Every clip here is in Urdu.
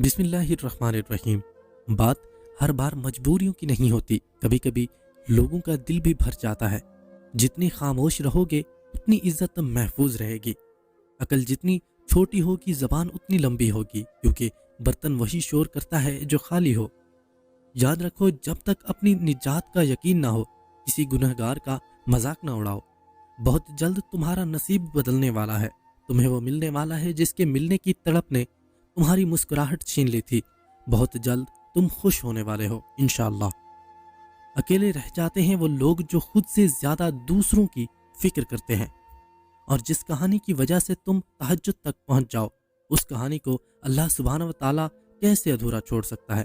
بسم اللہ الرحمن الرحیم۔ بات ہر بار مجبوریوں کی نہیں ہوتی، کبھی کبھی لوگوں کا دل بھی بھر جاتا ہے۔ جتنی خاموش رہو گے اتنی عزت محفوظ رہے گی۔ عقل جتنی چھوٹی ہوگی زبان اتنی لمبی ہوگی، کیونکہ برتن وہی شور کرتا ہے جو خالی ہو۔ یاد رکھو، جب تک اپنی نجات کا یقین نہ ہو کسی گنہگار کا مذاق نہ اڑاؤ۔ بہت جلد تمہارا نصیب بدلنے والا ہے۔ تمہیں وہ ملنے والا ہے جس کے ملنے کی تڑپ نے تمہاری مسکراہٹ چھین لی تھی۔ بہت جلد تم خوش ہونے والے ہو انشاءاللہ۔ اکیلے رہ جاتے ہیں وہ لوگ جو خود سے زیادہ دوسروں کی فکر کرتے ہیں، اور جس کہانی کی وجہ سے تم تہجد تک پہنچ جاؤ، اس کہانی کو اللہ سبحانہ و تعالیٰ کیسے ادھورا چھوڑ سکتا ہے؟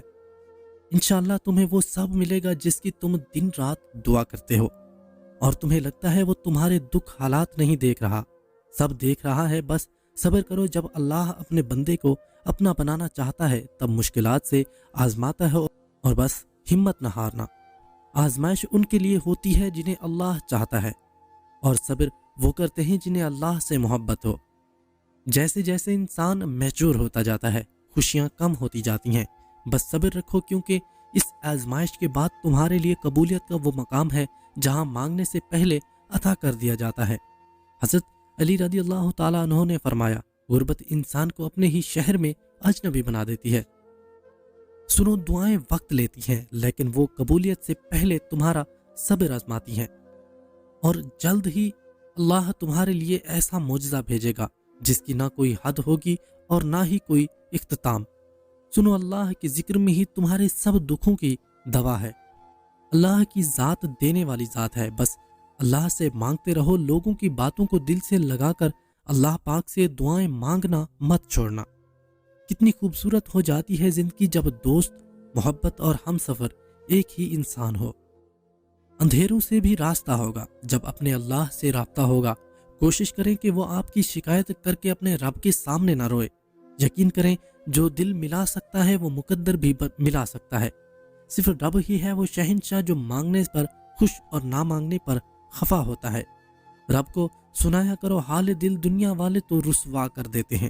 انشاءاللہ تمہیں وہ سب ملے گا جس کی تم دن رات دعا کرتے ہو، اور تمہیں لگتا ہے وہ تمہارے دکھ حالات نہیں دیکھ رہا، سب دیکھ رہا ہے۔ بس صبر کرو، جب اللہ اپنے بندے کو اپنا بنانا چاہتا ہے تب مشکلات سے آزماتا ہے، اور بس ہمت نہ ہارنا۔ آزمائش ان کے لیے ہوتی ہے جنہیں اللہ چاہتا ہے، اور صبر وہ کرتے ہیں جنہیں اللہ سے محبت ہو۔ جیسے جیسے انسان میچور ہوتا جاتا ہے خوشیاں کم ہوتی جاتی ہیں۔ بس صبر رکھو، کیونکہ اس آزمائش کے بعد تمہارے لیے قبولیت کا وہ مقام ہے جہاں مانگنے سے پہلے عطا کر دیا جاتا ہے۔ حضرت علی رضی اللہ تعالیٰ عنہ نے فرمایا، غربت انسان کو اپنے ہی شہر میں اجنبی بنا دیتی ہے۔ سنو، دعائیں وقت لیتی ہیں، لیکن وہ قبولیت سے پہلے تمہارا صبر آزماتی ہیں، اور جلد ہی اللہ تمہارے لیے ایسا معجزہ بھیجے گا جس کی نہ کوئی حد ہوگی اور نہ ہی کوئی اختتام۔ سنو، اللہ کے ذکر میں ہی تمہارے سب دکھوں کی دوا ہے۔ اللہ کی ذات دینے والی ذات ہے، بس اللہ سے مانگتے رہو۔ لوگوں کی باتوں کو دل سے لگا کر اللہ پاک سے دعائیں مانگنا مت چھوڑنا۔ کتنی خوبصورت ہو جاتی ہے زندگی جب دوست، محبت اور ہم سفر ایک ہی انسان ہو۔ اندھیروں سے بھی راستہ ہوگا جب اپنے اللہ سے رابطہ ہوگا۔ کوشش کریں کہ وہ آپ کی شکایت کر کے اپنے رب کے سامنے نہ روئے۔ یقین کریں، جو دل ملا سکتا ہے وہ مقدر بھی ملا سکتا ہے۔ صرف رب ہی ہے وہ شہنشاہ جو مانگنے پر خوش اور نہ مانگنے پر خفا ہوتا ہے۔ رب کو سنایا کرو حال دل، دنیا والے تو رسوا کر دیتے ہیں۔